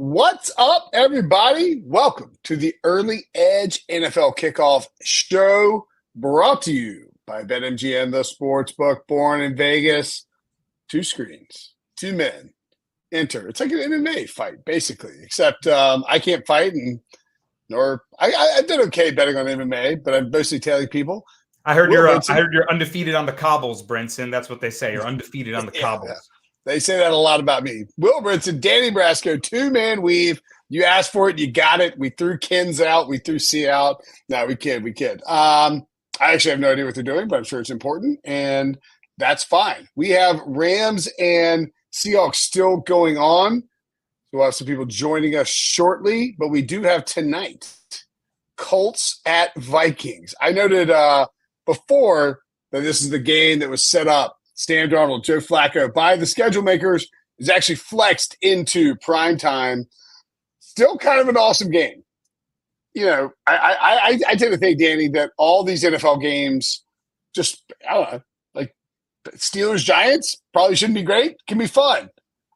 What's up, everybody? Welcome to the Early Edge NFL Kickoff Show, brought to you by BetMGM, the sportsbook born in Vegas. Two screens, two men enter. It's like an MMA fight, basically, except I can't fight, and I did okay betting on MMA, but I'm mostly tailing people. I heard you're undefeated on the cobbles, Brinson. That's what they say. You're undefeated on the cobbles. Yeah. They say that a lot about me. Will Brinson, Danny Brasco, two-man weave. You asked for it, you got it. We threw Kins out, we threw C out. No, we kid. I actually have no idea what they're doing, but I'm sure it's important, and that's fine. We have Rams and Seahawks still going on. We'll have some people joining us shortly, but we do have tonight Colts at Vikings. I noted before that this is the game that was set up. Sam Darnold, Joe Flacco, by the schedule makers, is actually flexed into prime time. Still kind of an awesome game. You know, I tend to think, Danny, that all these NFL games just, I don't know, like Steelers-Giants probably shouldn't be great. Can be fun.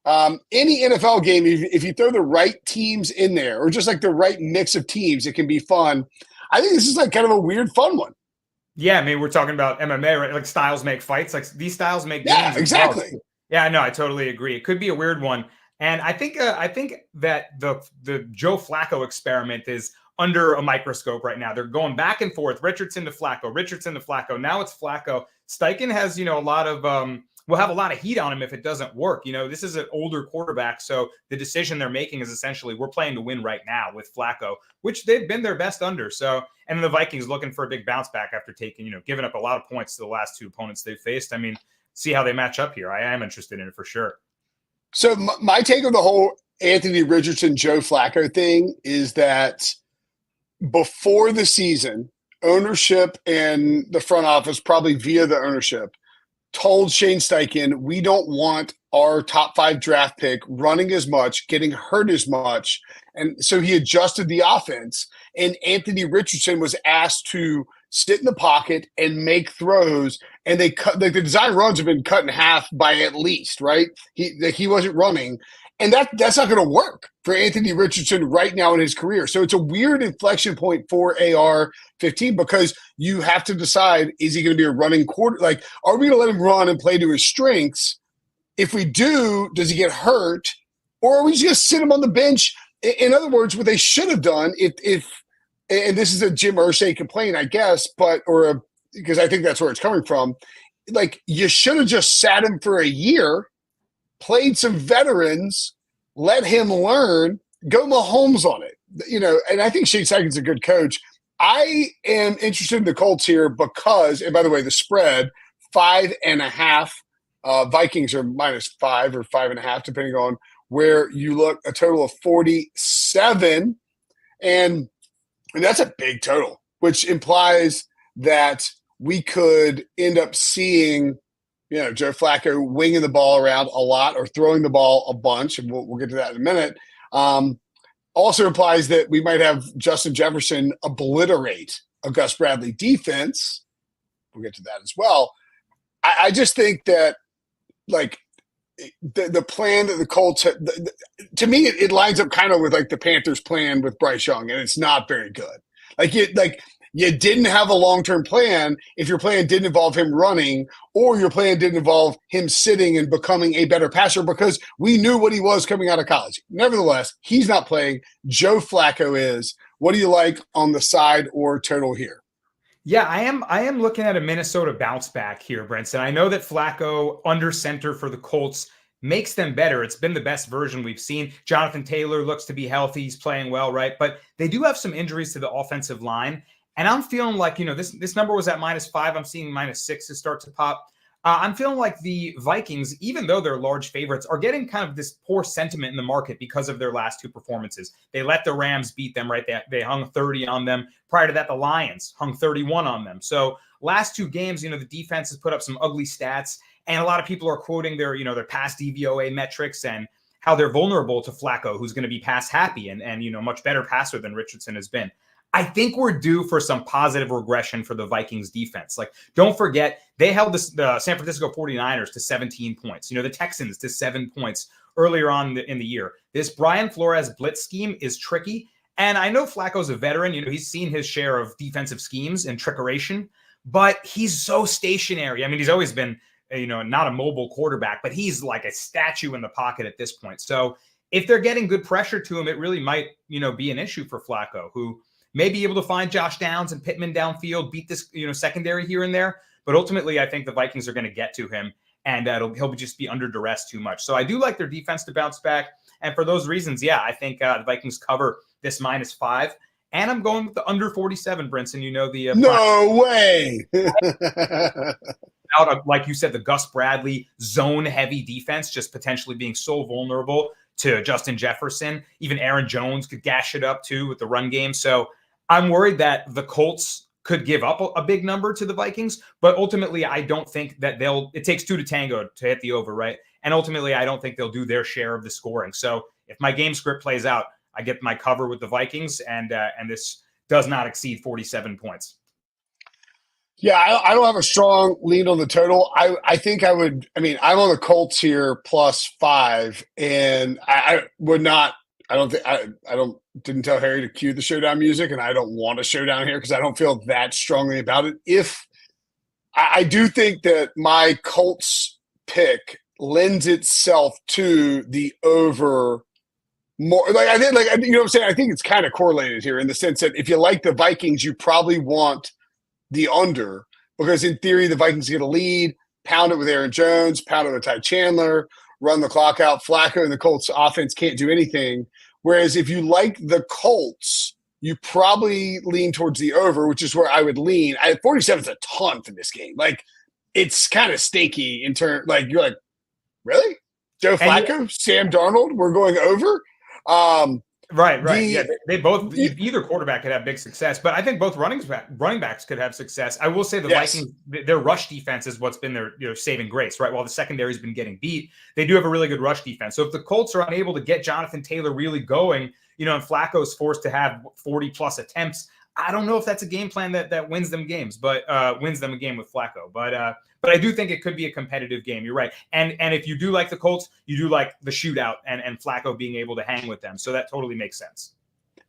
Any NFL game, if you throw the right teams in there, or just like the right mix of teams, it can be fun. I think this is like kind of a weird, fun one. Yeah, I mean, we're talking about MMA, right? Like styles make fights. Like these styles make games. Yeah, exactly. Well. Yeah, no, I totally agree. It could be a weird one. And I think that the Joe Flacco experiment is under a microscope right now. They're going back and forth. Richardson to Flacco. Now it's Flacco. Steichen has, a lot of will have a lot of heat on him if it doesn't work. This is an older quarterback, so the decision they're making is essentially we're playing to win right now with Flacco, which they've been their best under. So, and then the Vikings looking for a big bounce back after giving up a lot of points to the last two opponents they've faced. I mean, see how they match up here. I am interested in it for sure. So my take on the whole Anthony Richardson, Joe Flacco thing is that before the season, ownership and the front office, probably via the ownership, told Shane Steichen, we don't want our top 5 draft pick running as much, getting hurt as much. And so he adjusted the offense, and Anthony Richardson was asked to sit in the pocket and make throws. And they cut, like the design runs have been cut in half by at least, right? He wasn't running. And that's not going to work for Anthony Richardson right now in his career. So it's a weird inflection point for AR-15 because you have to decide, is he going to be a running quarter? Like, are we going to let him run and play to his strengths? If we do, does he get hurt? Or are we just going to sit him on the bench? In other words, what they should have done, if and this is a Jim Irsay complaint, I guess, because I think that's where it's coming from, like you should have just sat him for a year, played some veterans, let him learn, go Mahomes on it. And I think Shane Steichen's a good coach. I am interested in the Colts here because, and by the way, the spread, 5.5. Vikings are -5 or 5.5, depending on where you look, a total of 47. And that's a big total, which implies that we could end up seeing Joe Flacco winging the ball around a lot or throwing the ball a bunch, and we'll get to that in a minute. Also implies that we might have Justin Jefferson obliterate a Gus Bradley defense. We'll get to that as well. I just think that, like, the plan that the Colts have, to me, it lines up kind of with like the Panthers' plan with Bryce Young, and it's not very good. You didn't have a long-term plan if your plan didn't involve him running, or your plan didn't involve him sitting and becoming a better passer, because we knew what he was coming out of college. Nevertheless, he's not playing. Joe Flacco is. What do you like on the side or total here? Yeah, I am looking at a Minnesota bounce back here, Brinson. I know that Flacco under center for the Colts makes them better. It's been the best version we've seen. Jonathan Taylor looks to be healthy. He's playing well, right? But they do have some injuries to the offensive line. And I'm feeling like, this number was at -5. I'm seeing -6 to start to pop. I'm feeling like the Vikings, even though they're large favorites, are getting kind of this poor sentiment in the market because of their last two performances. They let the Rams beat them, right? They hung 30 on them. Prior to that, the Lions hung 31 on them. So last two games, the defense has put up some ugly stats, and a lot of people are quoting their past DVOA metrics and how they're vulnerable to Flacco, who's going to be pass happy and much better passer than Richardson has been. I think we're due for some positive regression for the Vikings defense. Like, don't forget, they held the San Francisco 49ers to 17 points. The Texans to 7 points. earlier on in the year. This Brian Flores blitz scheme is tricky. And I know Flacco's a veteran. He's seen his share of defensive schemes and trickeration, but he's so stationary. I mean, he's always been, not a mobile quarterback, but he's like a statue in the pocket at this point. So if they're getting good pressure to him, it really might, be an issue for Flacco, who may be able to find Josh Downs and Pittman downfield, beat this, secondary here and there. But ultimately, I think the Vikings are going to get to him, and he'll just be under duress too much. So I do like their defense to bounce back. And for those reasons, I think the Vikings cover this -5. And I'm going with the under 47, Brinson. No way. Out of, like you said, the Gus Bradley zone-heavy defense just potentially being so vulnerable to Justin Jefferson. Even Aaron Jones could gash it up, too, with the run game. So I'm worried that the Colts could give up a big number to the Vikings, but ultimately I don't think that it takes two to tango to hit the over, right? And ultimately I don't think they'll do their share of the scoring. So if my game script plays out, I get my cover with the Vikings, and this does not exceed 47 points. Yeah, I don't have a strong lean on the total. I think I would. I mean, I'm on the Colts here +5, and I would not. I don't think I didn't tell Harry to cue the showdown music, and I don't want a showdown here because I don't feel that strongly about it. If I do think that my Colts pick lends itself to the over more. Like I think, you know what I'm saying. I think it's kind of correlated here in the sense that if you like the Vikings, you probably want the under, because in theory the Vikings get a lead, pound it with Aaron Jones, pound it with Ty Chandler, run the clock out. Flacco and the Colts offense can't do anything. Whereas if you like the Colts, you probably lean towards the over, which is where I would lean. 47 is a ton for this game. Like, it's kind of stinky in turn. Like, you're like, really? Joe Flacco, Sam Darnold, we're going over? Right. They both, either quarterback could have big success, but I think both running backs could have success. I will say the Vikings, their rush defense is what's been their saving grace, right? While the secondary's been getting beat, they do have a really good rush defense. So if the Colts are unable to get Jonathan Taylor really going, and Flacco's forced to have 40 plus attempts, I don't know if that's a game plan that wins them games, but wins them a game with Flacco. But I do think it could be a competitive game. You're right. And if you do like the Colts, you do like the shootout and Flacco being able to hang with them. So that totally makes sense.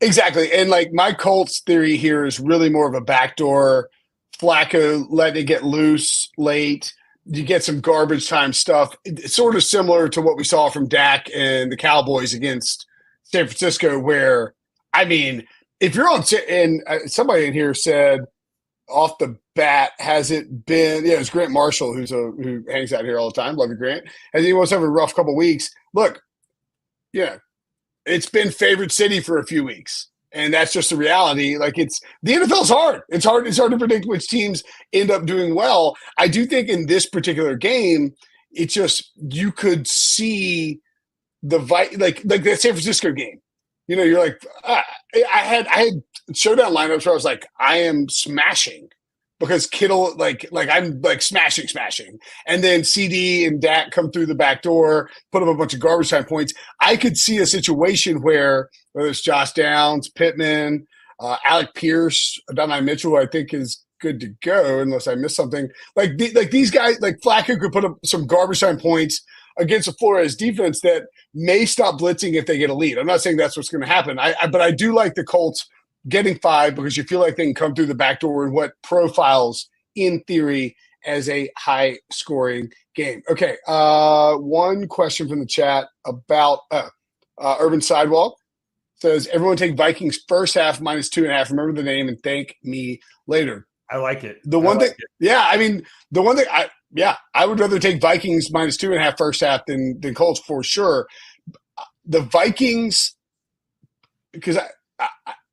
Exactly. And like my Colts theory here is really more of a backdoor. Flacco letting it get loose late. You get some garbage time stuff. It's sort of similar to what we saw from Dak and the Cowboys against San Francisco, where, I mean, if you're on – and somebody in here said off the bat, has it been – it's Grant Marshall who hangs out here all the time. Love you, Grant. Has anyone having a rough couple of weeks? Look, it's been favorite city for a few weeks, and that's just the reality. Like, the NFL's hard. It's hard to predict which teams end up doing well. I do think in this particular game, it's just you could see like that San Francisco game. You're like, I had showdown lineups where I was like, I am smashing because Kittle, like I'm like smashing. And then CD and Dak come through the back door, put up a bunch of garbage time points. I could see a situation whether it's Josh Downs, Pittman, Alec Pierce, Adonai Mitchell, I think is good to go unless I missed something. Like these guys, like Flacco could put up some garbage time points against a Flores defense that may stop blitzing if they get a lead. I'm not saying that's what's going to happen. But I do like the Colts getting 5 because you feel like they can come through the back door in what profiles, in theory, as a high-scoring game. Okay, one question from the chat about Urban Sidewalk. Says, everyone take Vikings first half -2.5. Remember the name and thank me later. I like it. The one thing I would rather take Vikings -2.5 first half than Colts for sure. The Vikings, because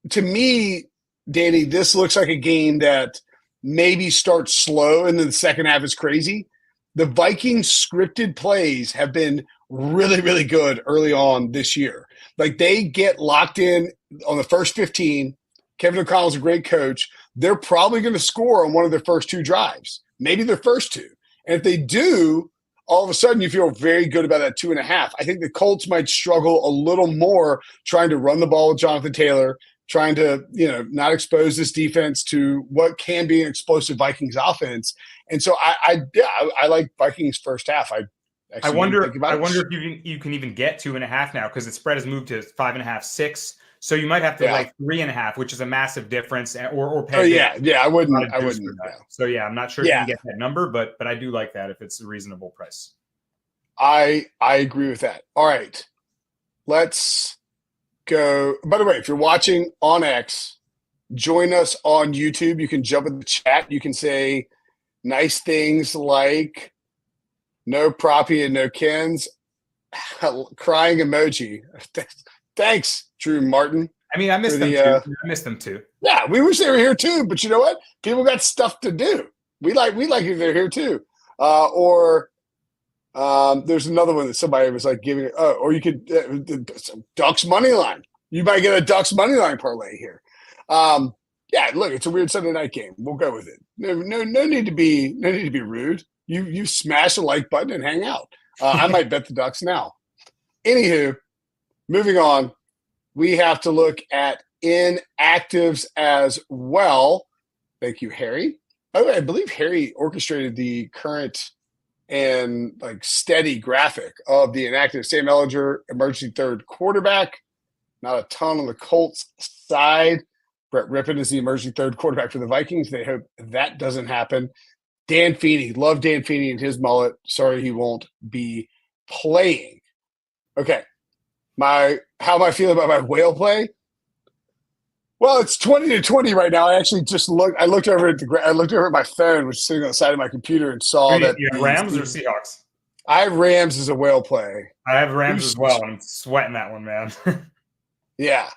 to me, Danny, this looks like a game that maybe starts slow and then the second half is crazy. The Vikings scripted plays have been really, really good early on this year. Like, they get locked in on the first 15. Kevin O'Connell's a great coach. They're probably going to score on one of their first 2 drives, maybe their first 2. And if they do, all of a sudden you feel very good about that 2.5. I think the Colts might struggle a little more trying to run the ball with Jonathan Taylor, trying to, not expose this defense to what can be an explosive Vikings offense. And so I like Vikings first half. I Actually, wonder. think about I it. wonder if you can even get 2.5 now because the spread has moved to 5.5, 6. So you might have to Yeah. like 3.5, which is a massive difference, or Oh pay big. yeah. I Not a wouldn't. I juice for wouldn't. that. Yeah. So yeah, I'm not sure if you Yeah. can get that number, but I do like that if it's a reasonable price. I agree with that. All right. Let's go. By the way, if you're watching on X, join us on YouTube. You can jump in the chat. You can say nice things like no proppy and no Kens. Crying emoji. Thanks, Drew Martin. I mean, I For missed them the too. I missed them too. yeah, we wish they were here too, but you know what? People got stuff to do. We like if they're here too. Or there's another one that somebody was like giving. Or you could Ducks money line. You might get a Ducks money line parlay here. Yeah, look, it's a weird Sunday night game. We'll go with it. No need to be rude. You smash the like button and hang out. I might bet the Ducks now. Anywho, moving on, we have to look at inactives as well. Thank you, Harry. By the way, I believe Harry orchestrated the current and like steady graphic of the inactive. Sam Ellinger, emergency third quarterback. Not a ton on the Colts side. Brett Rippon is the emergency third quarterback for the Vikings. They hope that doesn't happen. Dan Feeney, love Dan Feeney and his mullet. Sorry he won't be playing. Okay. How am I feeling about my whale play? Well, it's 20-20 right now. I actually just looked. I looked over at my phone, which is sitting on the side of my computer, and saw that You have Rams or Seahawks? I have Rams as a whale play. I have Rams as well. I'm sweating that one, man. Yeah.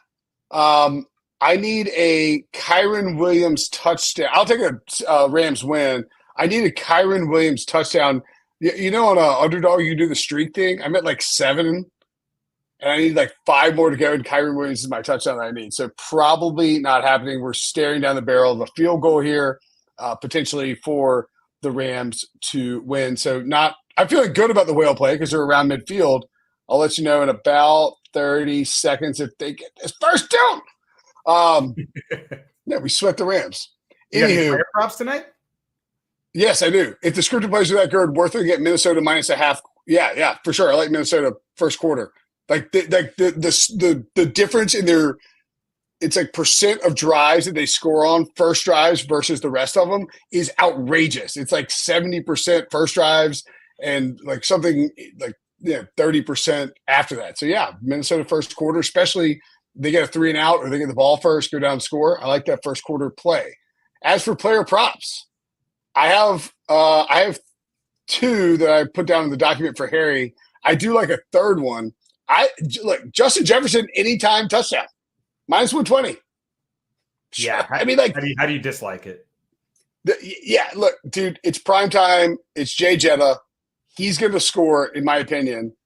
I need a Kyron Williams touchdown. I'll take a Rams win. I need a Kyron Williams touchdown. You know, on a underdog, you do the streak thing. I'm at like 7, and I need like 5 more to go, and Kyron Williams is my touchdown that I need. So probably not happening. We're staring down the barrel of a field goal here, potentially for the Rams to win. So I'm feeling good about the whale play because they're around midfield. I'll let you know in about 30 seconds if they get this first down. Yeah, we sweat the Rams. You got any player props tonight? Yes, I do. If the scripted plays are that good, worth it. Get Minnesota -0.5. Yeah, for sure. I like Minnesota first quarter. Like the difference in their, it's like percent of drives that they score on first drives versus the rest of them is outrageous. It's like 70% first drives and like something like 30% after that. So yeah, Minnesota first quarter, especially they get a 3 and out or they get the ball first, go down, score. I like that first quarter play. As for player props, I have 2 that I put down in the document for Harry. I do like a third one. Justin Jefferson anytime touchdown, -120. Yeah, I mean, like, how do you dislike it? Yeah, look, dude, it's prime time. It's Jay Jetta. He's going to score, in my opinion.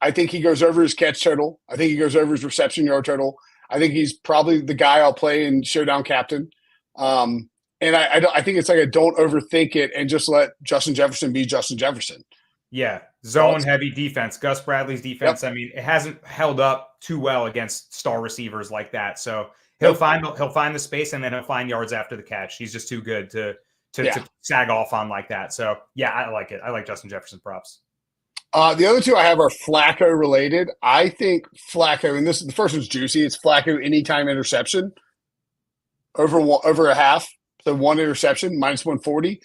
I think he goes over his catch total. I think he goes over his reception yard total. I think he's probably the guy I'll play in Showdown Captain. And I think it's like a don't overthink it and just let Justin Jefferson be Justin Jefferson. Yeah, zone-heavy defense. Gus Bradley's defense, yep. I mean, it hasn't held up too well against star receivers like that. So he'll find the space and then he'll find yards after the catch. He's just too good to sag off on like that. So, yeah, I like it. I like Justin Jefferson props. The other 2 I have are Flacco related. I think Flacco, and the first one's juicy. It's Flacco anytime interception over a half. So 1 interception, -140.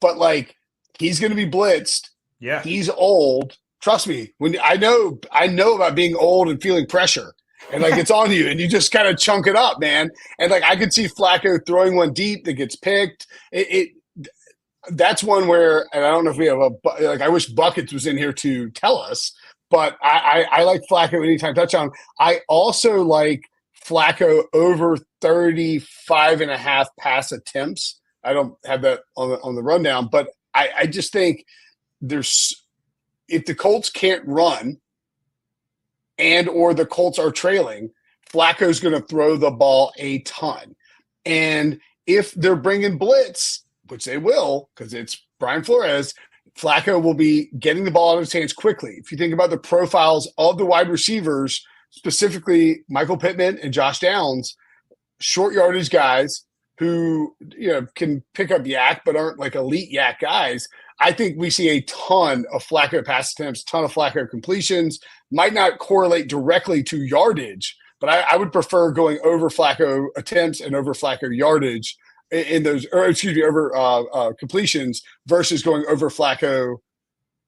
But like he's going to be blitzed. Yeah, he's old. Trust me. When I know about being old and feeling pressure, and like it's on you, and you just kind of chunk it up, man. And like I could see Flacco throwing one deep that gets picked. That's one where, and I don't know if we have I wish Buckets was in here to tell us, but I like Flacco anytime touchdown. I also like Flacco over 35.5 pass attempts. I don't have that on the rundown, but I just think if the Colts can't run and or the Colts are trailing, Flacco's going to throw the ball a ton. And if they're bringing blitz, which they will because it's Brian Flores, Flacco will be getting the ball out of his hands quickly. If you think about the profiles of the wide receivers, specifically Michael Pittman and Josh Downs, short yardage guys who can pick up yak but aren't like elite yak guys, I think we see a ton of Flacco pass attempts, ton of Flacco completions. Might not correlate directly to yardage, but I would prefer going over Flacco attempts and over Flacco yardage in those, or excuse me, over completions versus going over Flacco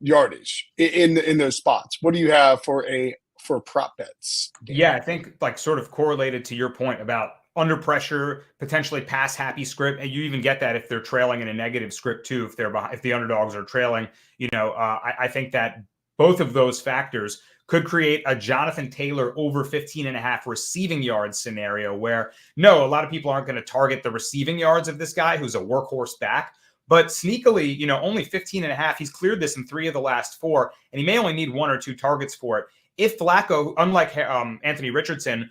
yardage in those spots. What do you have for prop bets? Dan? Yeah, I think like sort of correlated to your point about under pressure, potentially pass happy script, and you even get that if they're trailing in a negative script too. If the underdogs are trailing, I think that both of those factors could create a Jonathan Taylor over 15.5 receiving yards scenario where, no, a lot of people aren't going to target the receiving yards of this guy who's a workhorse back. But sneakily, only 15.5. He's cleared this in 3 of the last 4, and he may only need 1 or 2 targets for it. If Flacco, unlike Anthony Richardson,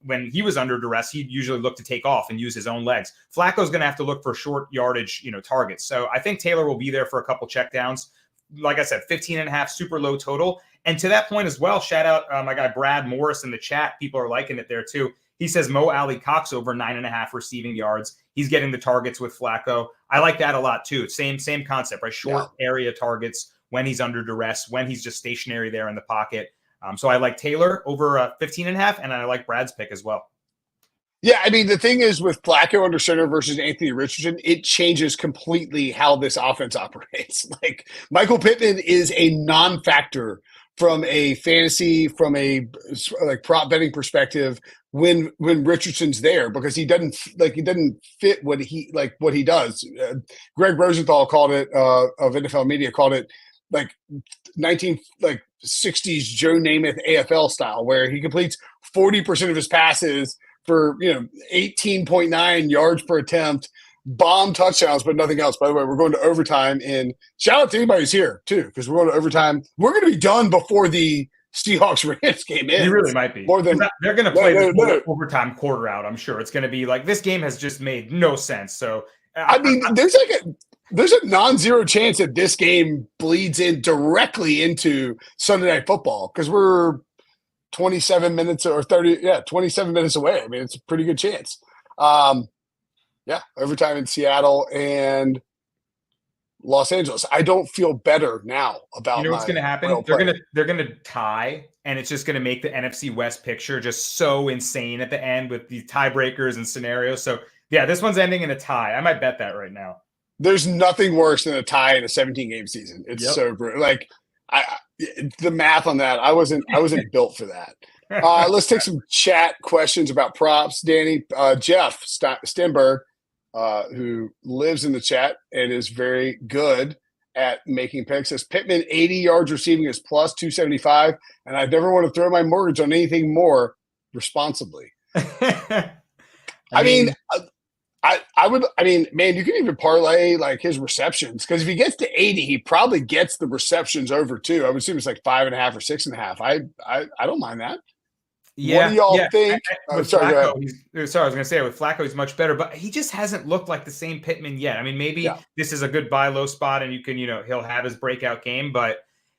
when he was under duress, he'd usually look to take off and use his own legs. Flacco's going to have to look for short yardage, targets. So I think Taylor will be there for a couple checkdowns. Like I said, 15.5, super low total. And to that point as well, shout out my guy Brad Morris in the chat. People are liking it there too. He says Mo Alley Cox over 9.5 receiving yards. He's getting the targets with Flacco. I like that a lot too. Same concept, right? Short area targets when he's under duress, when he's just stationary there in the pocket. So I like Taylor over 15.5, and I like Brad's pick as well. Yeah, I mean, the thing is with Flacco under center versus Anthony Richardson, it changes completely how this offense operates. Like, Michael Pittman is a non-factor from a fantasy, from a prop betting perspective when Richardson's there, because he doesn't fit what he does. Greg Rosenthal called it of NFL Media called it like 60s Joe Namath AFL style, where he completes 40% of his passes for 18.9 yards per attempt, bomb touchdowns, but nothing else. By the way, we're going to overtime, and shout out to anybody who's here too, because we're going to overtime. We're going to be done before the Seahawks-Rams game ends. You really might be. More than they're going to play the overtime quarter out. I'm sure it's going to be like this game has just made no sense. So I mean, there's a non-zero chance that this game bleeds in directly into Sunday Night Football, because we're 27 minutes or 27 minutes away. I mean, it's a pretty good chance. Overtime in Seattle and Los Angeles. I don't feel better now about what's going to happen? They're going to tie, and it's just going to make the NFC West picture just so insane at the end with these tiebreakers and scenarios. So yeah, this one's ending in a tie. I might bet that right now. There's nothing worse than a tie in a 17-game season. It's so brutal. Like, the math on that, I wasn't built for that. Let's take some chat questions about props. Danny, Jeff Stenberg, who lives in the chat and is very good at making picks, says Pittman 80 yards receiving is plus 275, and I'd never want to throw my mortgage on anything more responsibly. I mean, man, you can even parlay like his receptions, because if he gets to 80, he probably gets the receptions over too. I would assume it's like 5.5 or 6.5. I don't mind that. Yeah. What do y'all think? Sorry, I was going to say with Flacco, he's much better, but he just hasn't looked like the same Pittman yet. I mean, maybe this is a good buy low spot, and you can, he'll have his breakout game. But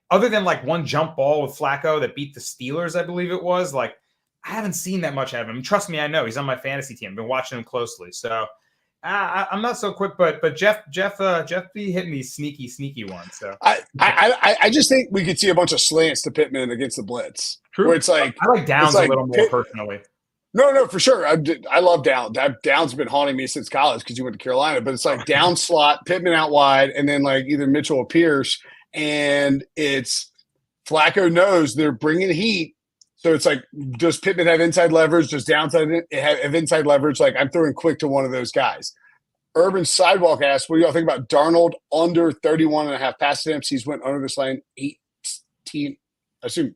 other than like one jump ball with Flacco that beat the Steelers, I believe it was, like, I haven't seen that much out of him. Trust me, I know he's on my fantasy team. I've been watching him closely, so I'm not so quick. But Jeff be hitting these sneaky ones. So I just think we could see a bunch of slants to Pittman against the blitz. True. Where it's like I like Downs a little more personally. No, for sure. I love Downs. Downs has been haunting me since college because he went to Carolina. But it's like down slot, Pittman out wide, and then like either Mitchell or Pierce, and it's Flacco knows they're bringing heat. So it's like, does Pittman have inside leverage? Does downside have inside leverage? Like, I'm throwing quick to one of those guys. Urban Sidewalk asks, what do y'all think about Darnold under 31.5 pass attempts? He's went under this line 18. I assume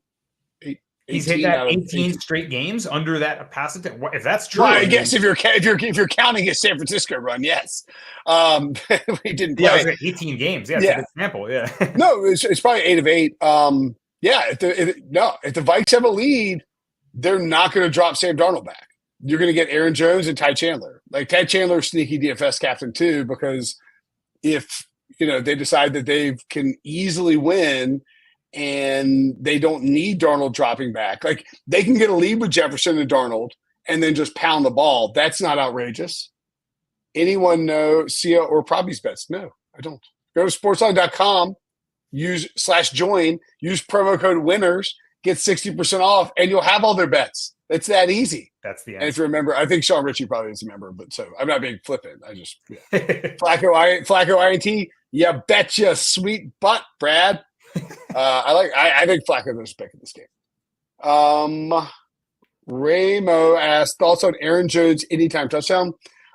18. He's hit that 18 straight games under that pass attempt. If that's true, well, I guess if you're counting his San Francisco run, yes. He didn't play. Yeah, I was 18 games. Yeah, it's a good sample. Yeah. No, it's probably 8 of 8. If the Vikes have a lead, they're not going to drop Sam Darnold back. You're going to get Aaron Jones and Ty Chandler. Like, Ty Chandler, sneaky DFS captain too, because if they decide that they can easily win and they don't need Darnold dropping back, like, they can get a lead with Jefferson and Darnold and then just pound the ball. That's not outrageous. Anyone know Sia or Probby's bets? No, I don't. Go to sportsline.com, /join, use promo code winners, get 60% off, and you'll have all their bets. It's that easy. That's the And answer. if you remember, I think Sean Ritchie probably is a member, but so I'm not being flippant. I just Flacco INT. You betcha, sweet butt, Brad. I think Flacco knows pick in this game. Ramo asked thoughts on Aaron Jones anytime touchdown.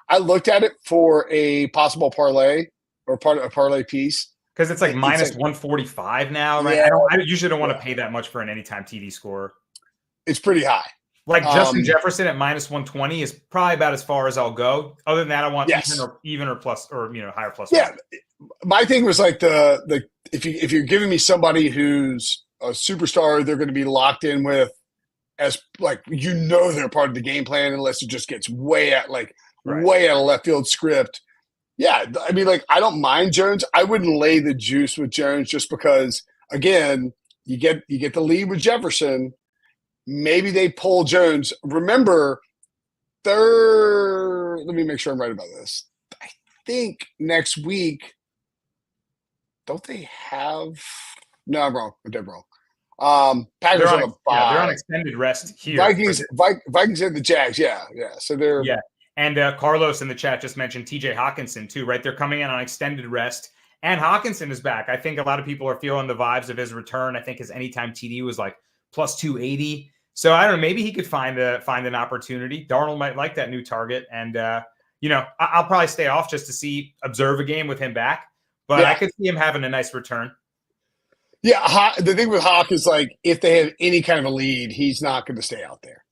I looked at it for a possible parlay or part of a parlay piece. Because it's like minus 145 now, right? Yeah, I usually don't want to pay that much for an anytime TD score. It's pretty high. Like Justin Jefferson at minus 120 is probably about as far as I'll go. Other than that, I want even or plus or higher plus. Yeah, my thing was like the if you're giving me somebody who's a superstar, they're going to be locked in with as like they're part of the game plan unless it just gets way out of left field script. Yeah, I mean, like I don't mind Jones. I wouldn't lay the juice with Jones just because again you get the lead with Jefferson. Maybe they pull Jones. Remember, let me make sure I'm right about this. I think next week, don't they have? No, I'm wrong. I'm dead wrong. Packers on a bye. They're on extended rest here. Vikings and the Jags. Yeah. So they're And Carlos in the chat just mentioned TJ Hawkinson too, right? They're coming in on extended rest, and Hawkinson is back. I think a lot of people are feeling the vibes of his return. I think his anytime TD was like plus 280. So I don't know. Maybe he could find an opportunity. Darnold might like that new target, and I'll probably stay off just to observe a game with him back. But I could see him having a nice return. Yeah, the thing with Hawk is like if they have any kind of a lead, he's not going to stay out there.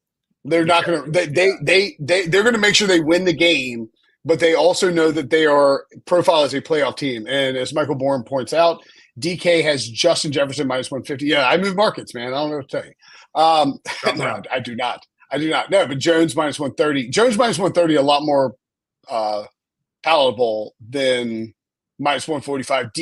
They're not going to. They're going to make sure they win the game, but they also know that they are profiled as a playoff team. And as Michael Bourne points out, DK has Justin Jefferson minus 150. Yeah, I move markets, man. I don't know what to tell you. No, I do not. No, but Jones minus 130. Jones minus 130 a lot more palatable than minus 145.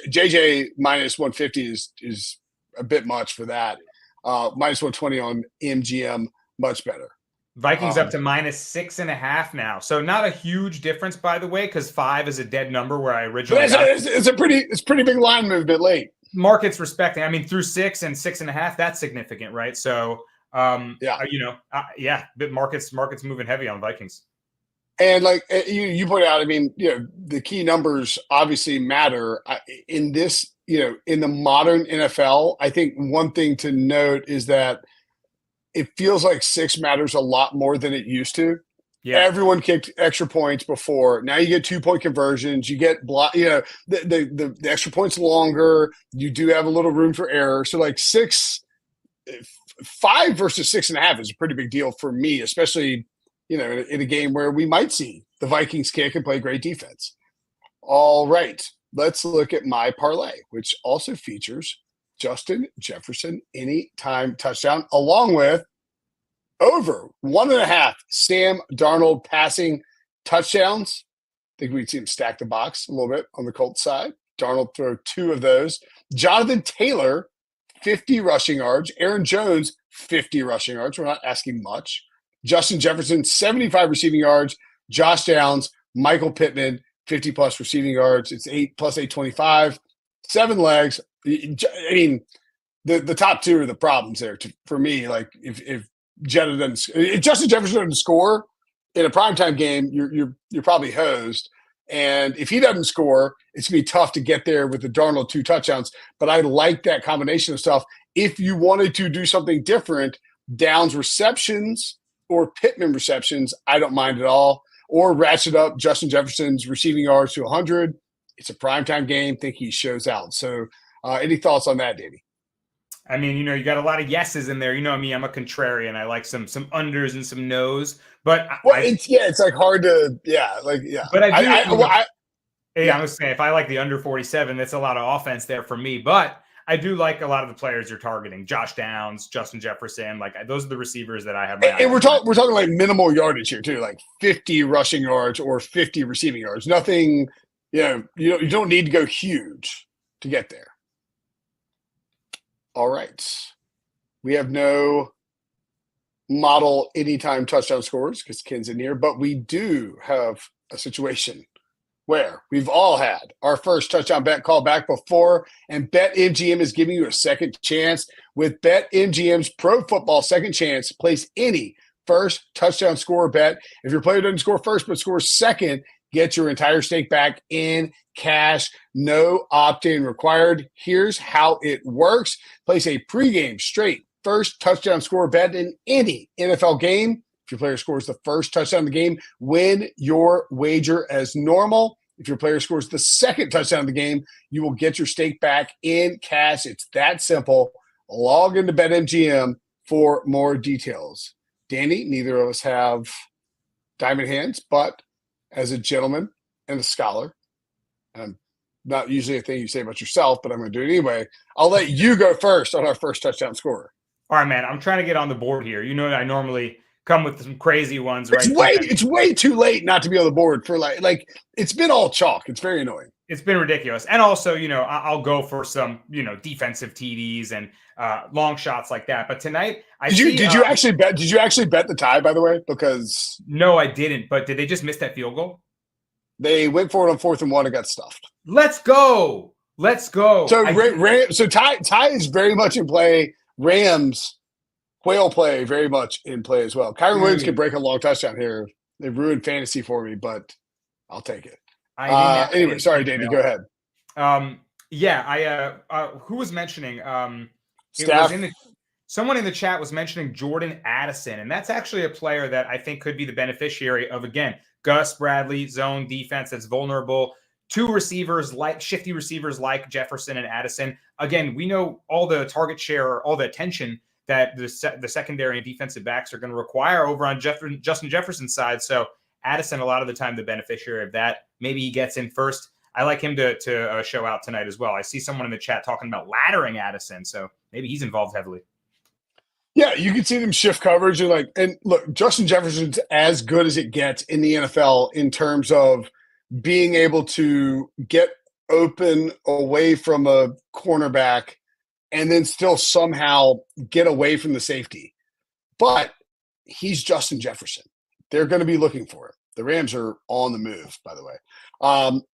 JJ minus 150 is a bit much for that. Minus 120 on MGM, much better. Vikings up to minus 6.5 now. So not a huge difference, by the way, because 5 is a dead number where I originally it's a pretty big line movement late. Markets respecting. I mean, through 6 and 6.5, that's significant, right? So but markets moving heavy on Vikings. And like you pointed out, I mean, the key numbers obviously matter in this. In the modern NFL, I think one thing to note is that it feels like 6 matters a lot more than it used to. Yeah. Everyone kicked extra points before. Now you get 2-point conversions. You get the extra points longer. You do have a little room for error. So like 5 versus 6.5 is a pretty big deal for me, especially in a game where we might see the Vikings kick and play great defense. All right, let's look at my parlay, which also features Justin Jefferson anytime touchdown, along with over 1.5 Sam Darnold passing touchdowns. I think we'd see him stack the box a little bit on the Colts side. Darnold throw 2 of those. Jonathan Taylor, 50 rushing yards. Aaron Jones, 50 rushing yards. We're not asking much. Justin Jefferson, 75 receiving yards. Josh Downs, Michael Pittman, 50-plus receiving yards. It's 8 plus 825. 7 legs. I mean, the top 2 are the problems there for me. Like if Justin Jefferson doesn't score in a primetime game, you're probably hosed. And if he doesn't score, it's gonna be tough to get there with the Darnold 2 touchdowns. But I like that combination of stuff. If you wanted to do something different, Downs receptions or Pittman receptions, I don't mind at all. Or ratchet up Justin Jefferson's receiving yards to 100. It's a primetime game. Think he shows out. So any thoughts on that, Davey? I mean, you got a lot of yeses in there. You know me, I'm a contrarian. I like some unders and some nos. But it's like hard to But I'm just saying, if I like the under 47, that's a lot of offense there for me. But I do like a lot of the players you're targeting. Josh Downs, Justin Jefferson, like those are the receivers that I have. And we're talking like minimal yardage here too, like 50 rushing yards or 50 receiving yards. Nothing, you don't need to go huge to get there. All right. We have no model anytime touchdown scores because Ken's in here, but we do have a situation where we've all had our first touchdown bet call back before, and BetMGM is giving you a second chance. With BetMGM's Pro Football Second Chance, place any first touchdown score bet. If your player doesn't score first but scores second, get your entire stake back in cash. No opt-in required. Here's how it works. Place a pregame straight first touchdown score bet in any NFL game. If your player scores the first touchdown of the game, win your wager as normal. If your player scores the second touchdown of the game, you will get your stake back in cash. It's that simple. Log into BetMGM for more details. Danny, neither of us have diamond hands, but as a gentleman and a scholar, and not usually a thing you say about yourself, but I'm going to do it anyway, I'll let you go first on our first touchdown scorer. All right, man. I'm trying to get on the board here. You know that I normally come with some crazy ones, right? It's way too late not to be on the board for like it's been all chalk. It's very annoying. It's been ridiculous. And also, I'll go for some, defensive TDs and long shots like that. But tonight, did you actually bet the tie, by the way? Because no, I didn't. But did they just miss that field goal? They went for it on 4th and 1 and got stuffed. Let's go. So tie is very much in play. Rams whale play very much in play as well. Kyron Williams could break a long touchdown here. They ruined fantasy for me, but I'll take it. Anyway, sorry, Danny. Go ahead. Who was mentioning? Someone in the chat was mentioning Jordan Addison, and that's actually a player that I think could be the beneficiary of, again, Gus Bradley zone defense that's vulnerable. Two receivers shifty receivers like Jefferson and Addison. Again, we know all the target share, all the attention that the secondary and defensive backs are going to require over on Justin Jefferson's side. So Addison, a lot of the time, the beneficiary of that. Maybe he gets in first. I like him to show out tonight as well. I see someone in the chat talking about laddering Addison, so maybe he's involved heavily. Yeah, you can see them shift coverage and look, Justin Jefferson's as good as it gets in the NFL in terms of being able to get open away from a cornerback and then still somehow get away from the safety. But he's Justin Jefferson. They're going to be looking for him. The Rams are on the move, by the way.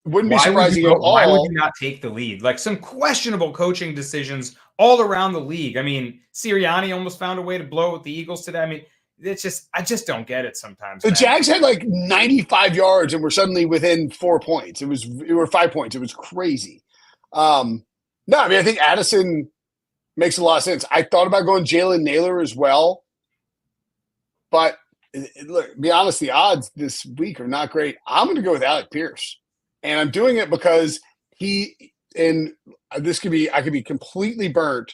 Wouldn't be surprising at all. Why would you not take the lead? Like some questionable coaching decisions all around the league. I mean, Sirianni almost found a way to blow with the Eagles today. I mean, I just don't get it sometimes. The Jags had like 95 yards and were suddenly within 4 points. It were 5 points. It was crazy. No, I mean, I think Addison makes a lot of sense. I thought about going Jalen Naylor as well, but look, be honest, the odds this week are not great. I'm going to go with Alec Pierce, and I'm doing it because I could be completely burnt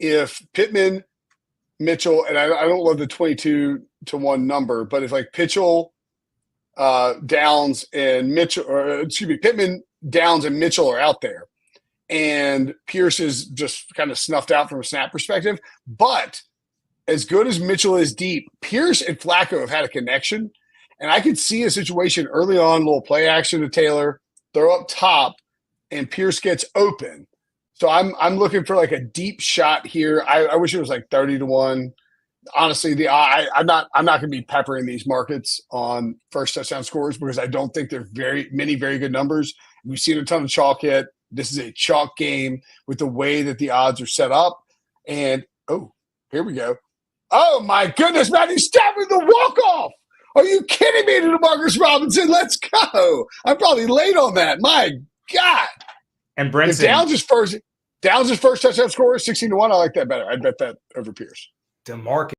if Pittman, Mitchell, and I don't love the 22-1 number, but if like Pitchell, Downs, and Mitchell, Pittman, Downs, and Mitchell are out there, and Pierce is just kind of snuffed out from a snap perspective. But as good as Mitchell is deep, Pierce and Flacco have had a connection, and I could see a situation early on, a little play action to Taylor, throw up top, and Pierce gets open. So I'm looking for like a deep shot here. I wish it was like 30-1. Honestly, I'm not going to be peppering these markets on first touchdown scores because I don't think they're very good numbers. We've seen a ton of chalk hit. This is a chalk game with the way that the odds are set up. And here we go. Oh my goodness, Matthew Stafford, the walk-off. Are you kidding me, to DeMarcus Robinson? Let's go. I'm probably late on that. My God. And Brinson. If Downs' first touchdown score is 16-1, I like that better. I'd bet that over Pierce. DeMarcus.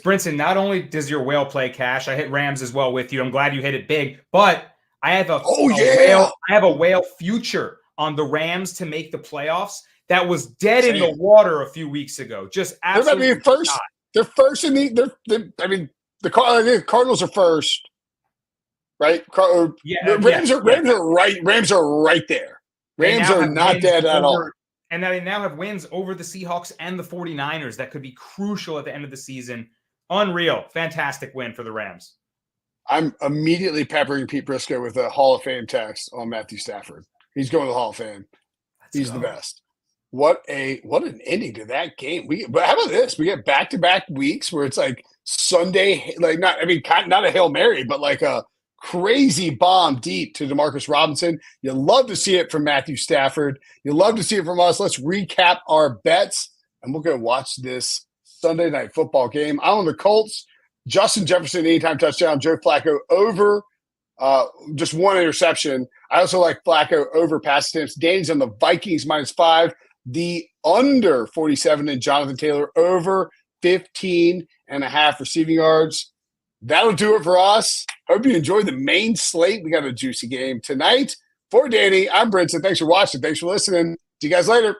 Brinson, not only does your whale play cash, I hit Rams as well with you. I'm glad you hit it big, but I have a whale future on the Rams to make the playoffs that was dead in the water a few weeks ago. Just absolutely. They're first in the Cardinals are first, right? Rams are right. Rams are right there. Rams are not dead at all. And now they now have wins over the Seahawks and the 49ers that could be crucial at the end of the season. Unreal. Fantastic win for the Rams. I'm immediately peppering Pete Briscoe with a Hall of Fame text on Matthew Stafford. He's going to the Hall of Fame. He's the best. What an ending to that game. But how about this? We get back-to-back weeks where it's like Sunday, not a Hail Mary, but like a crazy bomb deep to Demarcus Robinson. You love to see it from Matthew Stafford. You love to see it from us. Let's recap our bets, and we'll go watch this Sunday night football game. I'm on the Colts. Justin Jefferson, anytime touchdown. Joe Flacco over just one interception. I also like Flacco over pass attempts. Danny's on the Vikings -5. The under 47 and Jonathan Taylor over 15.5 receiving yards. That'll do it for us. Hope you enjoyed the main slate. We got a juicy game tonight. For Danny, I'm Brinson. Thanks for watching. Thanks for listening. See you guys later.